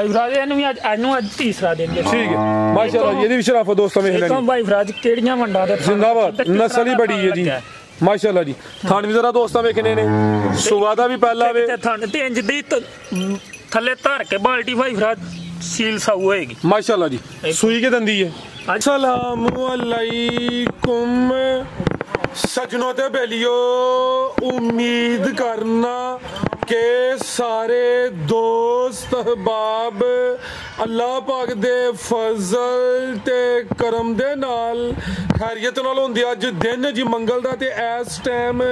भाई आज तीसरा दिन है। ठीक है माशाल्लाह, ये भी शराफत दोस्तों में है भाई फिराज केड़ियां मंडा दे जिंदाबाद, नस्ल ही बड़ी है जी माशाल्लाह जी। थान भी जरा दोस्तों वेखने ने सुबह दा भी पहला वे थान ते इंज दी थल्ले धर के बाल्टी भाई फिराज सील साऊ होएगी माशाल्लाह जी। सुई के दंदी है। अस्सलाम वालेकुम सजनों ते बेलियो, उम्मीद करना के सारे दोस्त अहबाब अल्लाह पाक दे फजल ते करम दे नाल खैरियत नाल होंदे। अज दिन जी मंगल दा ते इस टाइम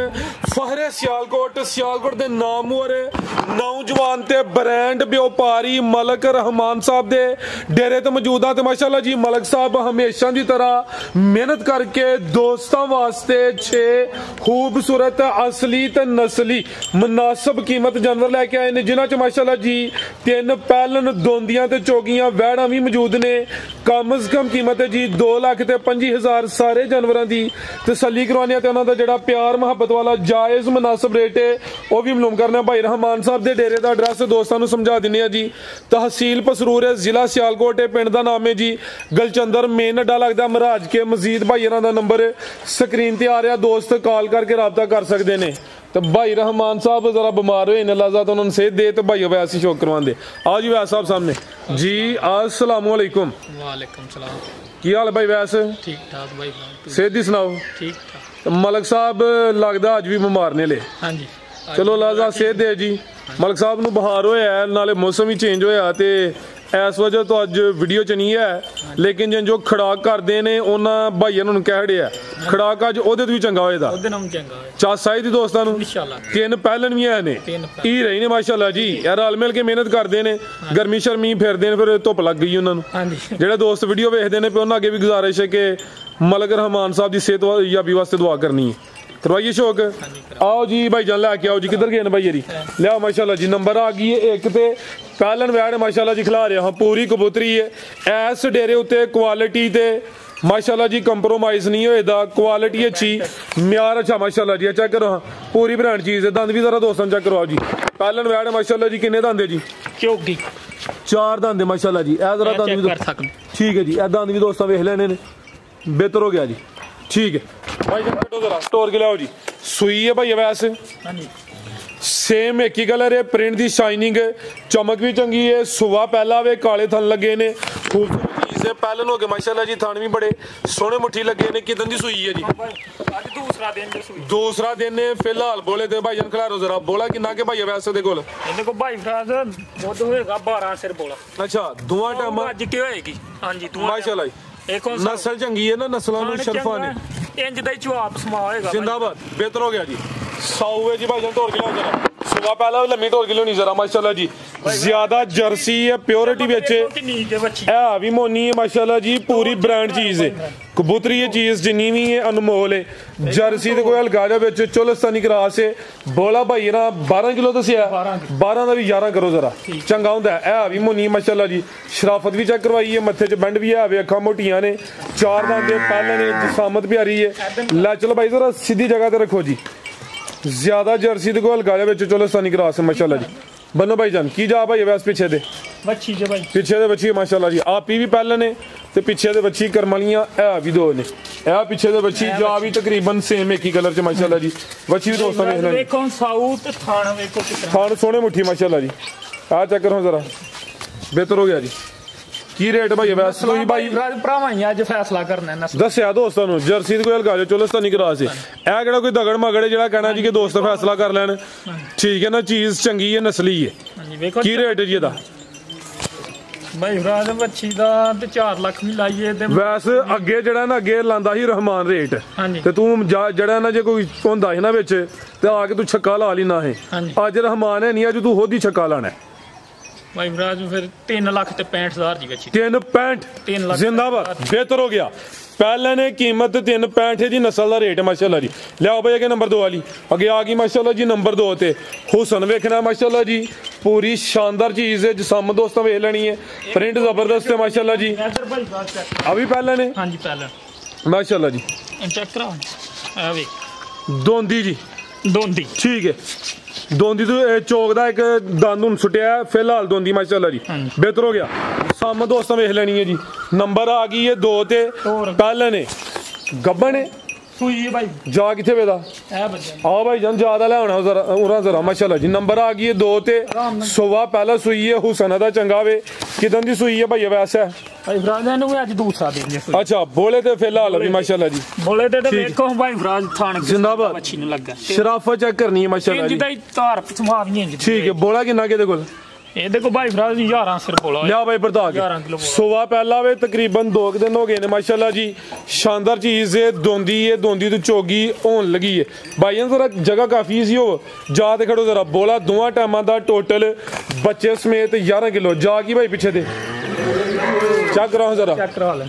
फहरे सियालकोट दे नामवर नौजवान ते ब्रांड व्यापारी मलक रहमान साहब दे डेरे ते मौजूद आ। ते माशाल्लाह जी मलक साहब हमेशा की तरह मेहनत करके दोस्तों वास्ते 6 खूबसूरत असली ते नस्ली मुनासिब कीमत जानवर लेके आए ने, जिन्हां च माशाल्लाह जी 3 पैलन दोंदियां ते चौगियां वैड़ा भी मौजूद ने। कम से कम कीमत है जी 2,25,000 सारे जानवरों की तसल्ली करवाने ते उन्हां दा जिहड़ा प्यार मुहब्बत वाला जायज़ मुनासिब रेट है वह भी मालूम करना। भाई रहमान साहब दे डेरे का एड्रैस दोस्तों को समझा दिंदे आ जी। तहसील पसरूर है, जिला सियालकोट है, पिंड का नाम है जी गलचंदर, मेन अड्डा लगता महाराज के मजीद। भाई इन्हां दा नंबर स्क्रीन ते आ रहा, दोस्त कॉल करके रब्ता कर सकते हैं। तो भाई रहमान साहब जरा बीमार हुए अल्लाह तो उन्होंने सेहत दे, तो भाई वैस ही शौक करवा दे। आओ जी वैस साहब सामने जी। अस्सलाम वालेकुम। वालेकुम सलाम। की हाल भाई वैस? ठीक ठाक भाई। सेहत दी सुनाओ? ठीक ठाक। मलक साहब लगदा अज भी बीमार ने ले? हाँ जी। चलो अल्लाह सेहत दे जी। मलक साहब नूं बुखार होया नाले मौसम ही चेंज होया ते इस वजह तो अज वीडियो च नहीं है, लेकिन जो खड़ाक करते ने उन्होंने भाइयों ने कह दिया खड़ाक अज ओहदे तो भी चंगा होएदा। चास आई दी दोस्तां नूं 3 पैलन भी है ने ई रही ने माशाल्लाह जी। यार रल मिल के मेहनत करते हैं, गर्मी शर्मी फिरते हैं, फिर धुप लग गई उन्होंने। जेहड़े दोस्त वीडियो वेखते हैं उन्होंने अगे भी गुजारिश है कि मलक रहमान साहब की सेहत याबी वास्ते दुआ करनी है, करवाइए शौक। आओ जी भाई जान लैके आओ जी। किधर गए भाई जी? लिया माशाल्लाह जी नंबर आ गई है एक ते पैलन वैड माशाल्लाह जी खिला रहा हाँ, पूरी कबूतरी है। इस डेरे उत्ते क्वालिटी ते माशाल्लाह जी कंप्रोमाइज नहीं होएदा, क्वालिटी अच्छी म्यार अच्छा माशाल्लाह जी। चेक करो हाँ, पूरी ब्रांड चीज है। दंद भी जरा दोस्तों चेक करो जी। पैलन वैड माशाल्लाह जी किन्ने दंद है जी? 4 दंद माशाल्लाह जी। ए जरा दंद भी ठीक है जी, ए दंद भी दोस्तों वेख लेने ने, बेहतर हो गया जी। ठीक है भाई जान कटो जरा स्टोर के लाओ जी। सुई है भाई वैसे सेम एक ही कलर है, प्रिंट दी शाइनिंग है, चमक भी चंगी है। सुबह पहला वे काले थन लगे ने, खूबसूरत चीज है। पैलन हो गए माशाल्लाह जी, थन भी बड़े सोहने मुट्ठी लगे ने। कितन दी सुई है जी? दूसरा दिन है फिलहाल। बोले थे भाई जान खिलारो जरा, बोला कि ना के भाई वैसे दे कोल इन्ने को भाई फ्राज दुध होएगा 12 सिर बोला। अच्छा दुआ टाइम आज के होएगी? हां जी दुआ माशाल्लाह नस्ल चंगी है ना, नस्लों में शरफा ने इंज दा ही चुआप समा होएगा। जिंदाबाद, बेहतर हो गया जी। 100 जी भाई जान तोड़ के लाओ जरा। सुबह पहला लम्मी तोड़ के लो नहीं जरा माशाल्लाह जी। ज्यादा जर्सी है, प्योरिटी बेचे है भी मोनी है माशाल्लाह जी। पूरी ब्रांड चीज है, कबूतरी ये चीज जिन्नी भी है अनमोल है। जर्सी तो कोई हल्का जा बेचे चोलस्तानी क्रास है। बोला भाई ना 12 किलो दसिया, 12 का भी 11 करो जरा, चंगा होंदा है भी मोनी माशाल्लाह जी। शराफत भी चेक करवाई है, मत्थे च बैंड भी है, अखा मोटियां ने, 4 दांत पैलन ने, जिसामत प्यारी है। लै चलो भाई जरा सीधी जगह ते रखो जी। ज्यादा जर्सी तो कोई हल्का जा बेचे चोलस्तानी क्रास है माशाल्लाह जी। बनो भाई जान की जा भाई वैस पिछे दे बच्ची जे भाई पिछे दे बच्ची माशाल्लाह जी। आप ही भी पैलन ने ते पिछे दे बच्ची करमलियां है भी 2 ने। ए पिछे दे बच्ची जा भी तकरीबन सेम एक ही कलर च माशाल्लाह जी। बच्ची भी दोस्तों ने देखो साउथ थान देखो कितना थान सोने मुट्ठी माशाल्लाह जी। आ चेक करो जरा, बेहतर हो गया जी। की रेट भाई वैस कोई भाई भरावां अज फैसला करना है दसिया दोस्तों नूं। जर्सी कोई हल्का जो चोलस्तानी क्रास है, ए केड़ा कोई दगड़ मगड़ है जेड़ा कहना जी कि दोस्त फैसला कर लैन। ठीक है ना, चीज चंगी है, नस्ली है। की रेट है जी एदा? भाई फ्राज बच्ची दा ते 4 लाख भी लाइए ते वैस अगे जेड़ा ना अगे लांदा ही रहमान रेट ते तू जेड़ा ना जे कोई होंदा है ना विच ते आके तू छक्का ला लेना है। अज रहमान है नहीं, अज तू खुद ही छक्का लाना है भाई फ्राज। फिर 3,65,000 जी बच्ची। 3.65 जिंदाबाद, बेहतर हो गया। पहले ने कीमत 3.65 है जी, नस्ल का रेट है माशाल्लाह जी। लियाओ भाई अगे नंबर 2 वाली अगे आ गई माशाल्लाह जी। नंबर 2 ते हुसन वेखना माशाल्लाह जी, पूरी शानदार चीज है। जिसम दोस्तों वेख लेनी है, प्रिंट जबरदस्त है माशाल्लाह जी। अभी पहले ने हां जी पहले माशाल्लाह जी। चेक करो आ वे दोंदी जी, दोंदी ठीक है। ਦੋਂਦੀ ਤੋਂ ਚੋਕ ਦਾ ਇੱਕ ਦੰਦ ਹੁਣ ਸੁੱਟਿਆ ਫਿਲਹਾਲ ਦੋਂਦੀ ਮਾਸ਼ਾਅੱਲਾ ਜੀ ਬਿਹਤਰ ਹੋ ਗਿਆ। ਸਾਹਮਣੇ ਦੋਸਤਾਂ ਵੇਖ ਲੈਣੀ ਹੈ ਜੀ ਨੰਬਰ ਆ ਗਈ ਹੈ 2 ਤੇ ਪਹਿਲੇ ਨੇ ਗੱਬਣ ਨੇ ਸੂਈ ਹੈ ਭਾਈ ਜਾ ਕਿੱਥੇ ਵੇਦਾ ਆ ਭਾਈ ਜਾਨ ਜ਼ਿਆਦਾ ਲੈ ਆਉਣਾ ਜ਼ਰਾ ਉਰਾ ਜ਼ਰਾ ਮਾਸ਼ਾਅੱਲਾ ਜੀ ਨੰਬਰ ਆ ਗਈ ਹੈ 2 ਤੇ ਸੁਬਾ ਪਹਿਲਾ ਸੂਈ ਹੈ ਹੁਸਨ ਦਾ ਚੰਗਾ ਵੇ ਕਿਦਾਂ ਦੀ ਸੂਈ ਹੈ ਭਾਈ ਵੈਸੇ ਭਾਈ ਫਰਾਜ਼ ਨੂੰ ਵੀ ਅੱਜ ਦੂਸਰਾ ਦੇਂਗੇ ਅੱਛਾ ਬੋਲੇ ਤੇ ਫਿਲਹਾਲ ਵੀ ਮਾਸ਼ਾਅੱਲਾ ਜੀ ਬੋਲੇ ਤੇ ਵੇਖੋ ਭਾਈ ਫਰਾਜ਼ ਥਾਣ ਜ਼ਿੰਦਾਬਾਦ ਮੱਛੀ ਨੂੰ ਲੱਗਾ ਸ਼ਰਾਫਤ ਚੈੱਕ ਕਰਨੀ ਹੈ ਮਾਸ਼ਾਅੱਲਾ ਜੀ ਜਿੱਦਾਂ ਹੀ ਧਾਰ ਪਸਮਾਵੀਆਂ ਠੀਕ ਹੈ ਬੋਲਾ ਕਿੰਨਾ ਕਿਹਦੇ ਕੋਲ ਇਹ ਦੇਖੋ ਭਾਈ ਫਰਾਜ਼ 11 ਸਿਰ ਬੋਲਾ ਲਿਆ ਭਾਈ ਬਰਦਾ ਕੇ ਸੁਬਾ ਪਹਿਲਾ ਵੇ ਤਕਰੀਬਨ 2 ਦਿਨ ਹੋ ਗਏ ਨੇ ਮਾਸ਼ਾਅੱਲਾ ਜੀ ਸ਼ਾਨਦਾਰ ਚੀਜ਼ ਹੈ ਦੋਂਦੀ ਤੋਂ ਚੋਗੀ ਹੋਣ ਲੱਗੀ ਹੈ ਭਾਈਆਂ ਜ਼ਰਾ ਜਗ੍ਹਾ ਕਾਫੀ ਸੀ ਹੋ ਜਾ ਤੇ ਖੜੋ ਜ਼ਰਾ ਬੋਲਾ ਦੋਵਾਂ ਟਾਈਮਾਂ ਦਾ ਟੋਟਲ ਬੱਚੇ ਸਮੇਤ 11 ਕਿਲੋ ਜਾ ਕੀ ਭਾਈ ਪਿੱਛੇ ਤੇ ਚੈੱਕ ਕਰਾਓ ਜ਼ਰਾ ਚੈੱਕ ਕਰਾ ਲੈ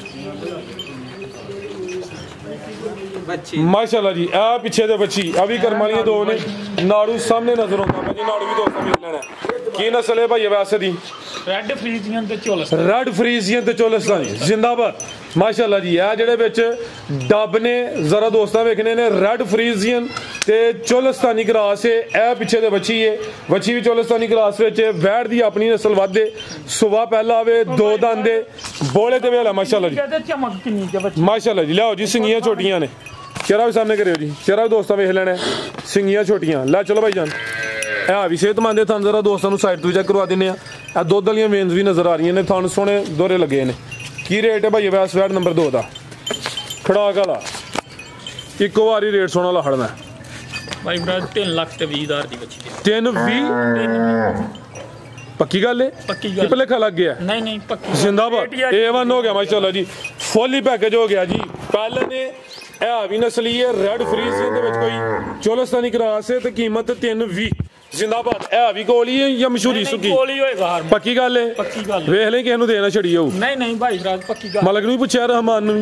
माशाल्लाह जी आ पीछे दे बच्ची अभी करमालियां दो ने नाड़ू सामने नजर आंदा भाई नाड़ू भी दोस्तों देख लेना की नस्ल है भाई वैसे दी रेड फ्रीजियन ते चोलस्तानी जिंदाबाद माशाल्लाह जी आ जेड़े विच डब ने जरा दोस्तां वेखने ने रेड फ्रीजियन ते चोलस्तानी क्रॉस है ए पीछे दे बच्ची भी चोलस्तानी क्रॉस विच वैड़ दी अपनी नस्ल वादे सुबह पहला आवे दो दंद बोले ते वेला माशाल्लाह जी माशाल्लाह जी लियाओ जी सिंगियां छोटियां ने चेहरा भी सामने करियो जी चेहरा भी दोस्तों वेख लेना सिंगियां छोटियां लै चलो भाई जान है भी सेहतमंद थन जरा दोस्तों साइड तो चेक करवा देने आ दुध वाली वेन्स भी नजर आ रही ने थन सोने दोहरे लगे ने की रेट है भाई वैस वैट नंबर 2 का खड़ाक वाला इको बारी रेट सोना लड़ना भाई 3,20,000 दी बच्ची 3,20 पक्की गल है पक्की गल भलेखा लग गया नहीं पक्की जिंदाबाद A1 हो गया माशाल्लाह जी फुल ही पैकेज हो गया जी पहले ने भी नस्ली है रेड फ्रीजियन कोई चोलस्तानी क्रॉस है तो कीमत 3,20 जिंदाबाद है भी कोली है या मशहूरी सुकी पक्की गल है वेख ले किसी देना छड़ी हो नहीं भाई पक्की गल मलक भी पूछा रहमान भी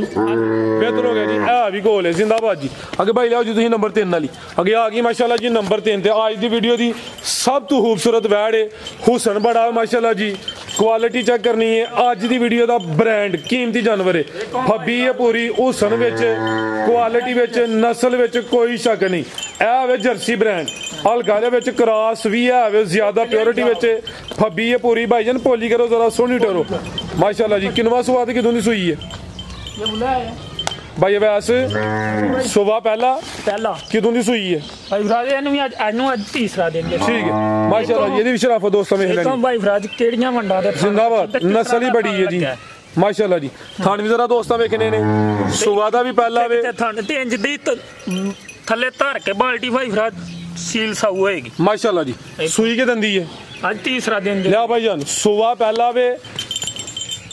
बेहतर हो गया जी है भी कोल है जिंदाबाद जी अगे भाई लियाओ जी तुम नंबर 3 वाली अगे आ गई माशाल्लाह जी नंबर 3 ते आज दी वीडियो दी सब तो खूबसूरत वैड़ है हुसन बड़ा माशाल्लाह जी क्वालिटी चेक करनी है अज दी वीडियो दा ब्रांड कीमती जानवर है फब्बी है पूरी हुसन विच क्वालिटी विच नस्ल विच कोई शक नहीं है वे जर्सी ब्रांड हल्का दे विच क्रॉस भी है ज्यादा प्योरिटी विच फब्बी है पूरी भाईजान पोली करो जरा सोनी टरो माशाल्लाह जी किनवा स्वाद किदों दी सुई है भाई वैस सुबह पहला किदों दी सुई है भाई फराज एनु भी आज तीसरा दिन ठीक है माशाल्लाह ये भी शराफत दोस्तों में लेनी भाई फराज केड़ियां मंडा दे जिंदाबाद नस्ल ही बड़ी है जी माशाल्लाह जी थान भी जरा दोस्तां वेखने ने सुबह दा भी पहला वे थान ते इंज दी थल्ले धर के बाल्टी भाई फराज सील साऊ होएगी माशाल्लाह जी सुई के दंदी है आज तीसरा दिन लिया भाईजान सुबह पहला वे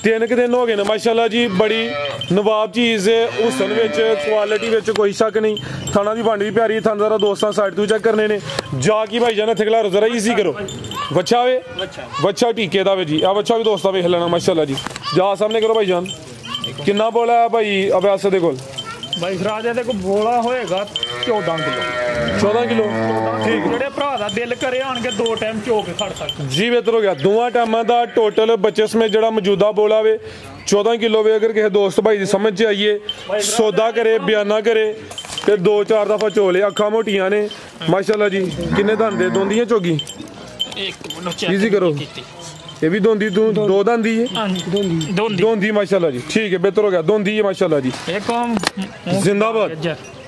3 दिन हो गए ना माशाल्लाह जी बड़ी नवाब चीज़ है हुसन विच क्वालिटी विच कोई शक नहीं थाना दी बंड भी प्यारी थान जरा दोस्तां साइड तो चेक करने ने जा की भाईजान इत्थे खलारो जरा इजी करो बच्चा वे बच्चा टीके दा वे जी आ बच्चा भी दोस्तां वेख लेना माशाल्लाह जी जा सामने करो भाईजान किन्ना बोला है भाई अब्यास दे कोल भाई फराज दे को बोला होएगा 14 किलो ठीक जेड़े भरा दा दिल करे आणगे 2 टाइम चो के खड़ सकते जी बेहतर हो गया दोवां टाइमां दा टोटल बच्चे समेत जेड़ा मौजूदा बोला वे 14 किलो वे अगर किसी दोस्त भाई दी समझ च आइए सौदा करे बयाना करे ते 2-4 दफा चोले अखां मोटियां ने माशाल्लाह जी किन्ने दंद दे दोंदियां चोगी इजी करो ये भी दोंदी 2 दंदी है दोंदी माशाल्लाह जी ठीक है बेहतर हो गया दोंदी है माशाल्लाह जी जिंदाबाद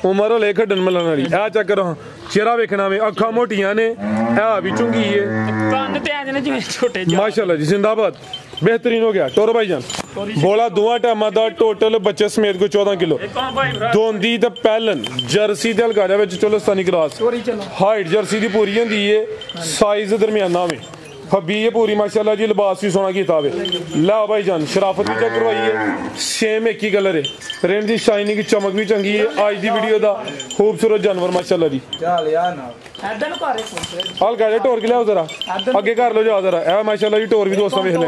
उमर ले खड्डन मिलन वाली आ चेक करो चेहरा वेखना में अखां मोटियां ने है भी चुंगी है कंन ते आज ने जिवें छोटे माशाल्लाह जी जिंदाबाद बेहतरीन हो गया टोर भाईजान बोला दोवां टाइमां दा टोटल बच्चे समेत को 14 किलो दोंदी ते पैलन जर्सी ते हलकारा विच चोलस्तानी क्रॉस हाइट जर्सी दी पूरी होंदी है साइज दरमियाना में फब्बी है पूरी माशाल्लाह जी लिबास भी सोना कीता वे ला भाई जान शराफत भी चेक करवाई है सेम एक ही कलर है रेन दी शाइनिंग चमक भी चंगी है आज दी वीडियो दा खूबसूरत जानवर माशाल्लाह जी हल्का जा टोर के लियाओ जरा आगे कर लो जाओ जरा ए माशाल्लाह जी टोर भी दोस्तों वेख ले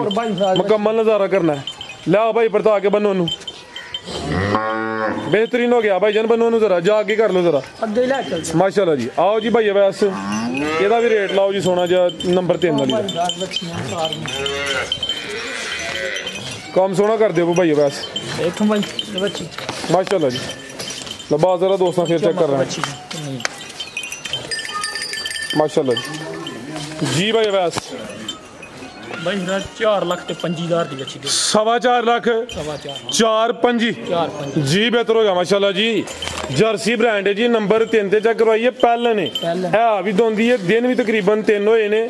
मुकम्मल नजारा करना है ला भाई परता के बनो नु बेहतरीन हो गया भाई जान बनो नु जरा जा आगे कर लो जरा माशाल्लाह जी आओ जी भाई वैस ਇਹਦਾ ਵੀ ਰੇਟ ਲਾਓ ਜੀ ਸੋਨਾ ਜਿਹਾ ਨੰਬਰ 3 ਵਾਲੀ ਕੰਮ ਸੋਨਾ ਕਰ ਦਿਓ ਭਾਈ ਬਸ ਦੇਖੋ ਭਾਈ ਇਹ ਬੱਚੀ ਮਾਸ਼ਾਅੱਲਾ ਜੀ ਲਬਾਸ ਜ਼ਰਾ ਦੋਸਤਾਂ ਫੇਰ ਚੈੱਕ ਕਰ ਰਹੇ माशाल्लाह जी भाई वैस भाई मेरा 4 लाख ते 25,000 दी बच्ची दे 4.25 लाख 4.5 जी बेहतर हो गया माशाल्लाह जी जर्सी ब्रांड है जी नंबर 3 ते चेक करवाइए पहले ने है भी दोंदी है दिन भी तकरीबन 3 होए ने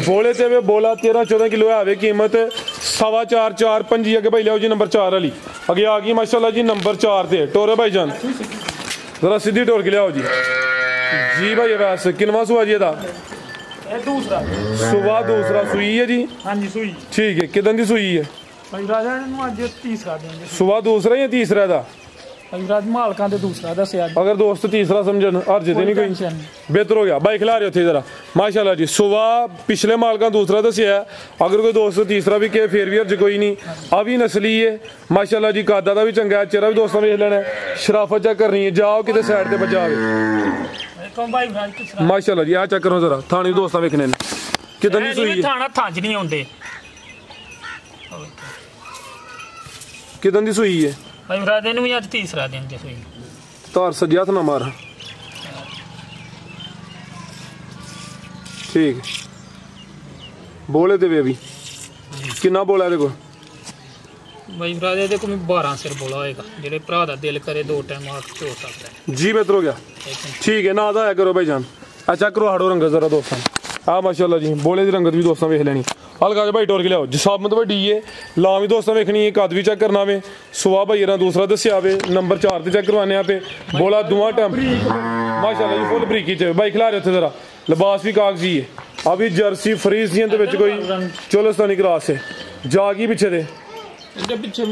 बोले ते वे बोला 13-14 किलो है कीमत 4.25 4.5 अगे भाई लियाओ जी नंबर 4 वाली अगे आ गई माशाल्लाह जी नंबर 4 ते टोरे भाईजान जरा सीधी टोर के लियाओ जी भाई वैसे किनवा सुआ जी दा दूसरा सुबह दूसरा सुई है जी हाँ जी सुई ठीक है कितन दी सुई है भाई राजा ने आज तीसरा देंगे सुबह दूसरा या तीसरा दा भाई राज मालकां दे दूसरा दस्या अगर दोस्त तीसरा समझन हर जिते नहीं कोई बेहतर हो गया भाई खिला रहे थे जरा माशाल्लाह जी सुबह पिछले मालकां दूसरा दसिया अगर कोई दोस्त तीसरा भी कहे फिर भी हर्ज कोई नहीं अभी नस्ली है माशाल्लाह जी कादा दा भी चंगा है चेहरा भी दोस्तों वेख लेना शराफत चेक करनी है जाओ किते साइड ते बजा माशाल्लाह जी आ चेक करो जरा थानी दोस्तां वेखने ने कितनी दी सुई है थाना थांज नहीं आउंदे कितनी दी सुई है भाई राजे ने भी आज तीसरा देंगे सुई तार सज्जा हथ ना मार ठीक बोले ते वे अभी कितना बोला है देखो भाई राजे देखो मैं 12 सिर बोला होएगा जेड़े भरा दा दिल करे 2 टाइम आके चो सकता है जी बेहतर हो गया ठीक है ना आया करो भाईजान अच्छा करो हाड़ो रंगत जरा दोस्तों हाँ माशाल्लाह जी बोले दी रंगत भी दोस्तों वेख लेनी हल्का भाई टोर के लियाओ जिसामत वड्डी है लाम भी दोस्तों वेखनी है कद भी चेक करना वे सुबह भाई दूसरा दसिया वे नंबर 4 ते चेक करवाने पे बोला दुआ टाइम माशाल्लाह जी फुल बरीकी च भाई खिला रहे थे जरा लिबास भी कागजी है अभी जर्सी फ्रीजियन दे विच कोई चोलस्तानी क्रॉस है जागी पीछे दे पीछे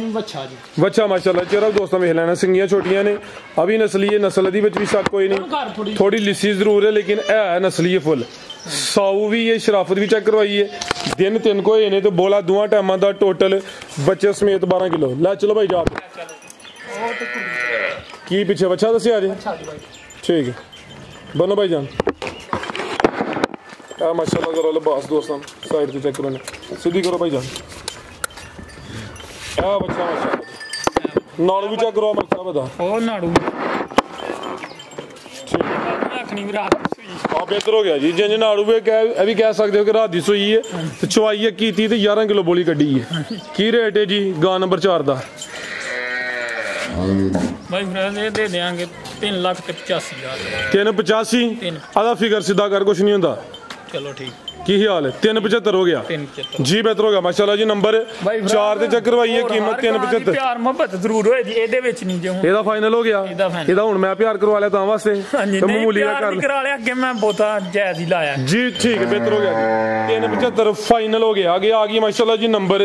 बच्चा माशाल्लाह चेहरा दोस्तों वेख लेना सिंगियां छोटियां ने अभी नस्ली है नस्ल दी विच भी शक कोई नहीं थोड़ी लिस्सी जरूर है लेकिन है नस्ली है फुल साऊ भी है शराफत भी चेक करवाई है दिन 3 को ने तो बोला दुआ टाइम का टोटल बच्चे समेत 12 किलो लै चलो भाई जा की पीछे बच्चा दसिया जी ठीक है बनो भाई जान माशाल्लाह करो लिबास दोस्तों साइड से चेक करो सीधी करो भाई जान बच्चा माशाल्लाह नाड़ू भी चेक करो बच्चा बता ओ नाड़ू बेहतर हो गया जी जिंज नाड़ू भी कह सकते हो कि रात की सुई है तो चवाई की 11 किलो बोली कड्डी है की रेट है जी गां नंबर 4 का भाई दे देंगे 3,85,000 385 आधा फिगर सीधा कर कुछ नहीं होता चलो ठीक की हाल है 375 हो गया जी बेहतर हो गया माशाल्लाह जी नंबर 4 ते चेक करवाइए कीमत 375 प्यार मोहब्बत जरूर होए दी एदे विच नहीं जे ਇਹਦਾ ਫਾਈਨਲ ਹੋ ਗਿਆ ਇਹਦਾ ਹੁਣ ਮੈਂ ਪਿਆਰ ਕਰਵਾ ਲਿਆ ਤਾਂ ਵਾਸਤੇ ਤੇ ਮਾਮੂਲੀ ਦਾ ਕਰ ਕਰਾ ਲਿਆ ਅੱਗੇ ਮੈਂ ਬਹੁਤਾ ਜਾਇਜ਼ ਹੀ ਲਾਇਆ ਜੀ ਠੀਕ ਹੈ ਬਿਹਤਰ ਹੋ ਗਿਆ ਜੀ 375 ਫਾਈਨਲ ਹੋ ਗਿਆ ਅੱਗੇ ਆ ਗਈ ਮਾਸ਼ਾਅੱਲਾ ਜੀ ਨੰਬਰ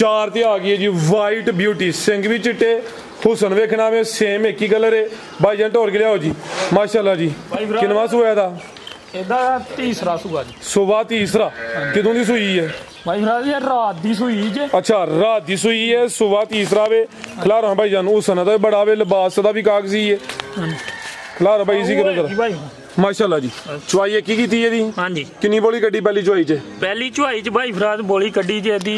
4 ਤੇ ਆ ਗਈ ਹੈ ਜੀ ਵਾਈਟ ਬਿਊਟੀ ਸਿੰਘ ਵੀ ਚਿੱਟੇ ਹੁਸਨ ਵੇਖਣਾ ਵੇ ਸੇਮ ਇੱਕ ਹੀ ਕਲਰ ਹੈ ਭਾਈ ਜਨ ਢੋਰ ਕੇ ਲਿਆਓ ਜੀ ਮਾਸ਼ਾਅੱਲਾ ਜੀ ਕਿੰਨਵਾ ਸੂਆ ਦਾ ਇਹਦਾ ਤੀਸਰਾ ਸੂਆ ਜੀ ਸੁਬਾ ਤੀਸਰਾ ਕਿਦੋਂ ਦੀ ਸੂਈ ਹੈ भाई रात दी सुई जे अच्छा रात दी सुई है सुबह तीसरा वे खिलारा भाई जान हुसन दा बड़ा वे लिबास दा भी कागजी है खिलारा भाई इसी करो जरा माशाल्लाह जी चुवाई की कीती है दी हां जी कितनी बोली कड्डी पहली चुवाई च भाई फराज बोली कड्डी जे दी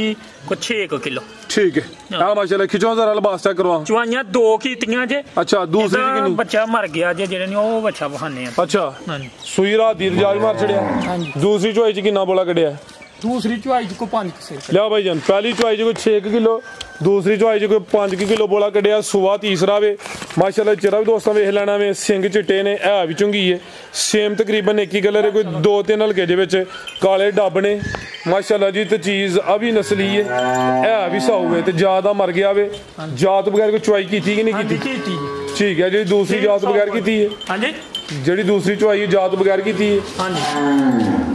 को 6 किलो ठीक है हां माशाल्लाह खिचो जरा लिबास चेक करवा चुवाइयां 2 कीतियां जे अच्छा दूसरी कितनी बच्चा मर गया जे जेड़े ने ओ बच्चा बहाने अच्छा हां सुई रात दी रजाज मार छड़या हां जी दूसरी चुवाई च कितना बोला कड्डिया दूसरी चुवाई को 5 लिया भाई जान पहली चुवाई कोई 6 किलो दूसरी चुवाई कोई 5 किलो बोला कड्डिया सुबह तीसरा वे माशाल्लाह चेहरा भी दोस्तों वेख लेना वे सिंग चिट्टे ने है भी चुंगी है सेम तकरीबन एक ही कलर है कोई 2-3 हल्के जे विच काले डब ने माशाल्लाह जी तो चीज अभी नस्ली है भी साऊ है तो ज्यादा मर गया वे जात बगैर कोई चुवाई की थी कि नहीं की थी ठीक है जी दूसरी जात बगैर की थी हां जी जेडी दूसरी चुवाई जात बगैर की थी हां जी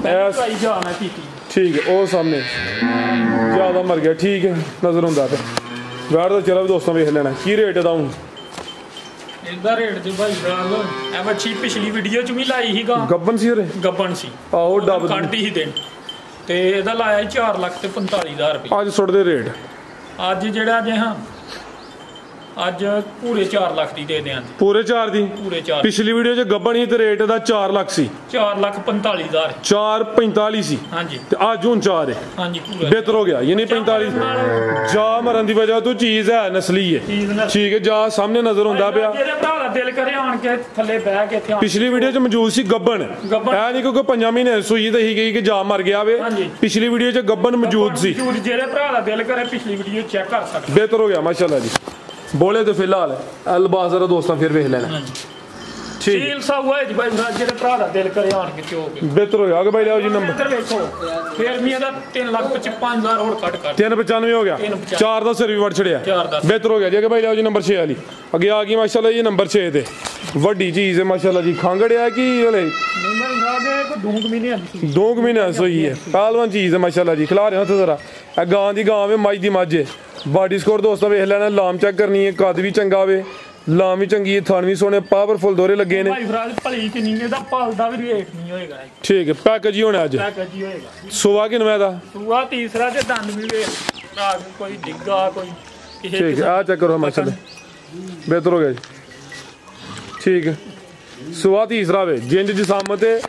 पहली चुवाई जाना की थी ठीक है ओ सामने ज्यादा मर गया ठीक है नजर होंदा पे गाड़ दा चेहरा भी दोस्तों वेख लेना की रेट है दाऊं ਇਹਦਾ ਰੇਟ ਤੇ ਭਾਈ ਬਰਾਲ ਐ ਬੱਚੀ ਪਿਛਲੀ ਵੀਡੀਓ ਚ ਵੀ ਲਾਈ ਸੀਗਾ ਗੱਬਨ ਸੀ ਰੇ ਗੱਬਨ ਸੀ ਆਹੋ ਡੱਬ ਕੱਢਦੀ ਸੀ ਦਿਨ ਤੇ ਇਹਦਾ ਲਾਇਆ 4,45,000 ਰੁਪਏ ਅੱਜ ਸੁੱਟਦੇ ਰੇਟ ਅੱਜ ਜਿਹੜਾ ਜੇ ਹਾਂ ਅੱਜ ਪੂਰੇ 4 ਲੱਖ ਦੀ ਦੇ ਦਿਆਂ ਪੂਰੇ 4 ਦੀ। ਪੂਰੇ 4 ਪਿਛਲੀ ਵੀਡੀਓ 'ਚ ਗੱਬਣ ਸੀ ਤੇ ਰੇਟ ਦਾ 4 ਲੱਖ ਸੀ। 4,45,000 4.45 ਸੀ ਹਾਂਜੀ ਤੇ ਅੱਜ ਹੁਣ 4 ਹੈ। ਹਾਂਜੀ ਪੂਰਾ ਬਿਹਤਰ ਹੋ ਗਿਆ ਯਾਨੀ 45 ਜਾ ਮਰਨ ਦੀ ਵਜ੍ਹਾ ਤੋਂ ਚੀਜ਼ ਹੈ ਨਸਲੀ ਹੈ। ਠੀਕ ਹੈ ਜਾ ਸਾਹਮਣੇ ਨਜ਼ਰ ਹੁੰਦਾ ਪਿਆ। ਜਿਹੜੇ ਭਰਾ ਦਾ ਦਿਲ ਕਰੇ ਆਣ ਕੇ ਥੱਲੇ ਬਹਿ ਕੇ ਇੱਥੇ ਪਿਛਲੀ ਵੀਡੀਓ 'ਚ ਮੌਜੂਦ ਸੀ ਗੱਬਣ ਐ ਨਹੀਂ ਕਿਉਂਕਿ 5 ਮਹੀਨੇ ਸੂਈ ਤੇ ਹੀ ਗਈ ਕਿ ਜਾ ਮਰ ਗਿਆ ਵੇ। ਪਿਛਲੀ ਵੀਡੀਓ 'ਚ ਗੱਬਣ ਮੌਜੂਦ ਸੀ। ਜਿਹੜੇ ਭਰਾ ਦਾ ਦਿਲ ਕਰੇ ਪਿਛਲੀ ਵੀਡੀਓ ਚੈੱਕ ਕਰ ਸਕਦੇ। ਬਿਹਤਰ ਹੋ ਗਿਆ ਮਾਸ਼ਾਅੱਲਾ ਜੀ। ਬੋਲੇ ਤੇ ਫਿਲਹਾਲ ਅਲਬਾਜ਼ ਜ਼ਰਾ ਦੋਸਤਾਂ ਫਿਰ ਵੇਖ ਲੈਣਾ। ਠੀਕ ਸੀਲ ਸਾਊਆ ਜੀ ਭਾਈ ਜਿਹੜੇ ਭਰਾ ਦਾ ਦਿਲ ਕਰੇ ਆਣ ਕੇ ਚੋ ਕੇ ਬਿਹਤਰ ਹੋ ਗਿਆ ਕਿ ਭਾਈ ਲਿਆਓ ਜੀ ਨੰਬਰ ਇੱਧਰ ਵੇਖੋ ਫੇਰ ਮੀਆਂ ਦਾ 3,55,000 ਹੋਰ ਕੱਟ ਕਰ 395 ਹੋ ਗਿਆ 4 ਦਾ ਸਿਰ ਵੀ ਵੜ ਛੜਿਆ। ਬਿਹਤਰ ਹੋ ਗਿਆ ਜੀ ਕਿ ਭਾਈ ਲਿਆਓ ਜੀ ਨੰਬਰ 6 ਵਾਲੀ ਅੱਗੇ ਆ ਗਈ ਮਾਸ਼ਾਅੱਲਾ ਜੀ ਨੰਬਰ 6 ਤੇ ਵੱਡੀ ਚੀਜ਼ ਹੈ ਮਾਸ਼ਾਅੱਲਾ ਜੀ। ਖਾਂਗੜਿਆ ਕੀ ਹਲੇ 2 ਮਹੀਨੇ ਸੋਈ ਹੈ ਪਹਿਲਵਾਨ ਚੀਜ਼ ਹੈ ਮਾਸ਼ਾਅੱਲਾ ਜੀ। ਖਿਲਾ ਰਹੇ ਉੱਥੇ ਜ਼ਰਾ ਇਹ ਗਾਂ ਦੀ ਗਾਂ ਵੇ ਮੱਝ ਦੀ ਮੱਝ ਹੈ। ਬਾਡੀ ਸਕੋਰ ਦੋਸਤਾਂ ਵੇਖ ਲੈਣਾ ਲਾਮ ਚੈੱਕ ਕਰਨੀ ਹੈ ਕੱਦ ਵੀ ਚੰਗਾ ਵੇ ਲਾਮ ਵੀ ਚੰਗੀ ਹੈ ਥਣ ਵੀ ਸੋਹਣੇ ਪਾਵਰਫੁਲ ਦੋਰੇ ਲੱਗੇ ਨੇ। ਭਾਈ ਫਰਾਜ ਭਲੀ ਕਿ ਨਹੀਂ ਇਹਦਾ ਪਲਦਾ ਵੀ ਰੇਟ ਨਹੀਂ ਹੋਏਗਾ। ਠੀਕ ਹੈ ਪੈਕੇਜ ਹੀ ਹੋਣਾ ਅੱਜ ਪੈਕੇਜ ਹੀ ਹੋਏਗਾ। ਸੁਆ ਕਿਨਵੇਂ ਦਾ ਸੁਆ ਤੀਸਰਾ ਤੇ ਦੰਦ ਵੀ ਵੇ ਰਾਗ ਕੋਈ ਡਿੱਗਾ ਕੋਈ ਠੀਕ ਹੈ ਆ ਚੈੱਕ ਕਰੋ ਮਾਸ਼ਾਅੱਲਾ ਬਿਹਤਰ ਹੋ ਗਿਆ ਜੀ। ਠੀਕ ਹੈ ਸੁਆ ਤੀਸਰਾ ਵੇ ਜਿੰਜ ਜਿਸਾਮਤ ਹੈ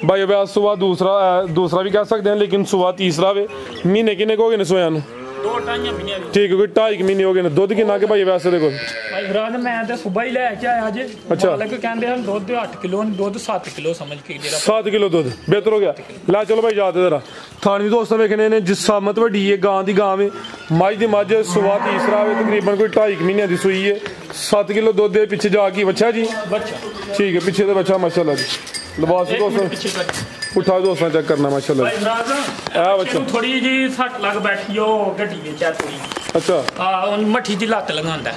ਭਾਈ ਅਭਿਆਸ ਸੁਆ ਦੂਸਰਾ ਵੀ ਕਹਿ ਸਕਦੇ ਹਾਂ ਲੇਕਿਨ ਸੁਆ ਤੀਸਰਾ ਵੇ। ਮਹੀਨੇ ਕਿੰਨੇ ਕੁ ਹੋ ਗਏ ਨੇ ਸੋਇਆ ਨੂੰ? 2-2.5 ਮਹੀਨੇ ਠੀਕ ਹੈ ਕੋਈ 2.5 ਮਹੀਨੇ ਹੋ ਗਏ ਨੇ। ਦੁੱਧ ਕਿੰਨਾ ਕਿ ਭਾਈ ਵੈਸੇ ਦੇ ਕੋਲ? ਭਾਈ ਫਰਾਜ ਮੈਂ ਤੇ ਸਵੇਰ ਹੀ ਲੈ ਕੇ ਆਇਆ ਜੇ ਮਾਲਕ ਕਹਿੰਦੇ ਹਨ ਦੁੱਧ 8 ਕਿਲੋ ਦੁੱਧ 7 ਕਿਲੋ ਸਮਝ ਕੇ ਜਿਹੜਾ 7 ਕਿਲੋ ਦੁੱਧ ਬਿਹਤਰ ਹੋ ਗਿਆ। ਲੈ ਚਲੋ ਭਾਈ ਜਾ ਜ਼ਰਾ ਥਾਣ ਵੀ ਦੋਸਤਾਂ ਵੇਖਣੇ ਨੇ ਜਿਸਾਮਤ ਵੱਡੀ ਹੈ ਗਾਂ ਦੀ ਗਾਂ ਵੇ ਮੱਝ ਦੀ ਮੱਝ ਸੁਆ ਤੀਸਰਾ ਵੇ ਤਕਰੀਬਨ ਕੋਈ 2.5 ਮਹੀਨਿਆਂ ਦੀ ਸੂਈ ਹੈ 7 ਕਿਲੋ ਦੁੱਧ ਦੇ ਪਿੱਛੇ ਜਾ ਕੇ ਬੱਚਾ ਜੀ ਠੀਕ ਹੈ ਪਿੱਛੇ ਦਾ ਬੱਚਾ ਮਾਸ਼ਾਅੱਲਾ ਜੀ। ਲਿਬਾਸ ਦੋਸਤਾਂ ਉਠਾ ਦੋਸਤਾਂ ਚੈੱਕ ਕਰਨਾ ਮਾਸ਼ਾਅੱਲਾ ਭਾਈ ਫਰਾਜ ਆ ਬੱਚਾ ਥੋੜੀ ਜੀ ਸੱਟ ਲੱਗ ਬੈਠੀ ਉਹ ਗੱਡੀ ਵਿੱਚ ਚੈੱਕ ਹੋਈ ਅੱਛਾ ਆ ਉਹ ਮੱਠੀ ਦੀ ਲੱਤ ਲਗਾਉਂਦਾ।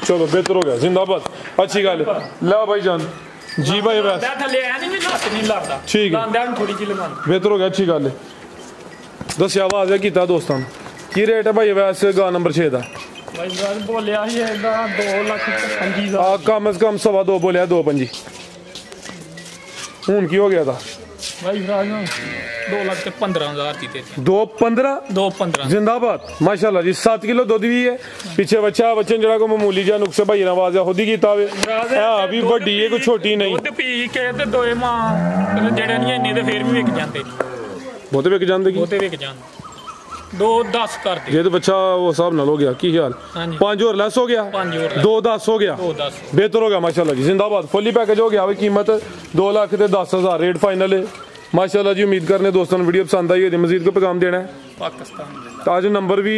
ਚਲੋ ਬਿਹਤਰ ਹੋ ਗਿਆ ਜ਼ਿੰਦਾਬਾਦ ਅੱਛੀ ਗੱਲ ਹੈ। ਲੈ ਭਾਈ ਜਾਨ ਜੀ ਭਾਈ ਬਸ ਮੈਂ ਥੱਲੇ ਐ ਨਹੀਂ ਵੀ ਲੱਤ ਨਹੀਂ ਲੱਗਦਾ ਠੀਕ ਹੈ ਲਾਂਦਿਆਂ ਨੂੰ ਥੋੜੀ ਜਿਹੀ ਲਗਾਉਂਦਾ ਬਿਹਤਰ ਹੋ ਗਿਆ ਅੱਛੀ ਗੱਲ ਹੈ। ਦੱਸਿਆ ਆਵਾਜ਼ ਕੀਤਾ ਦੋਸਤਾਂ ਨੂੰ ਕੀ ਰੇਟ ਹੈ ਭਾਈ ਵੈਸੇ ਗਾ ਨੰਬਰ 6 ਦਾ? ਭਾਈ ਫਰਾਜ ਬੋਲਿਆ ਸੀ ਇਹਦਾ 2,25,000 ਆ ਕਮ ਸੇ ਕਮ 2.25 ਬੋਲਿਆ 2.25 ਹੁਣ ਕੀ ਹੋ ਗਿਆ ਤਾਂ ਭਾਈ ਫਰਾਜ 2,15,000 ਦੀ ਤੇ 2.15 2,15 ਜ਼ਿੰਦਾਬਾਦ ਮਾਸ਼ਾਅੱਲਾ ਜੀ। 7 ਕਿਲੋ ਦੁੱਧ ਵੀ ਹੈ ਪਿੱਛੇ ਬੱਚਾ ਬੱਚਨ ਜਿਹੜਾ ਕੋ ਮਾਮੂਲੀ ਜਿਹਾ ਨੁਕਸੇ ਭਾਈ ਨਾਲ ਆਵਾਜ਼ ਖੁਦ ਹੀ ਕੀਤਾ ਵੇ ਆ ਵੀ ਵੱਡੀ ਹੈ ਕੋਈ ਛੋਟੀ ਨਹੀਂ। ਦੁੱਧ ਪੀ ਕੇ ਤੇ ਦੋਏ ਮਾਂ ਜਿਹੜੇ ਨਹੀਂ ਇੰਨੇ ਤੇ ਫੇਰ ਵੀ ਵਿਕ ਜਾਂਦੇ ਬਹੁਤੇ ਵਿਕ ਜਾਂਦੇ ਕੀ ਬਹੁਤੇ ਵਿਕ ਜਾਂਦੇ 2-10 ਕਰਦੇ ਜੇ ਤੇ ਬੱਚਾ ਉਹ ਹਿਸਾਬ ਨਾਲ ਹੋ ਗਿਆ ਕੀ ਖਿਆਲ 5 ਹੋਰ ਲੈਸ ਹੋ ਗਿਆ 2.10 ਹੋ ਗਿਆ 2-10 ਬਿਹਤਰ ਹੋ ਗਿਆ ਮਾਸ਼ਾਅੱਲਾ ਜੀ। ਜ਼ਿੰਦਾਬਾਦ ਫੁੱਲੀ ਪੈਕੇਜ ਹੋ ਗਿਆ ਵੇ ਕੀਮਤ 2 ਲੱਖ ਤੇ 10,000 ਰੇਟ ਫਾਈਨਲ ਹੈ माशाल्लाह जी। उम्मीद करने दोस्तों ने वीडियो पसंद आई है मजीद को पैगाम देना है पाकिस्तान आज नंबर भी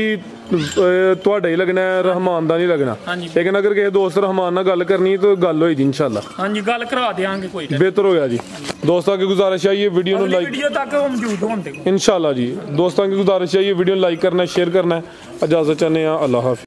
ਤੁਹਾਡਾ ਹੀ ਲੱਗਣਾ ਹੈ ਰਹਿਮਾਨ ਦਾ ਨਹੀਂ ਲੱਗਣਾ ਲੇਕਿਨ ਅਗਰ ਕਿਸੇ ਦੋਸਤ ਰਹਿਮਾਨ ਨਾਲ ਗੱਲ ਕਰਨੀ तो गल होएगी इंशाल्लाह। ਹਾਂਜੀ ਗੱਲ ਕਰਾ ਦੇਾਂਗੇ ਕੋਈ बेहतर हो गया जी। दोस्तों की गुजारिश है ये वीडियो लाइक वीडियो तक मौजूद होंगे इंशाल्लाह जी। दोस्तों की गुजारिश है ये वीडियो लाइक करना है शेयर करना है। इजाजत चाहते हैं अल्लाह हाफिज़।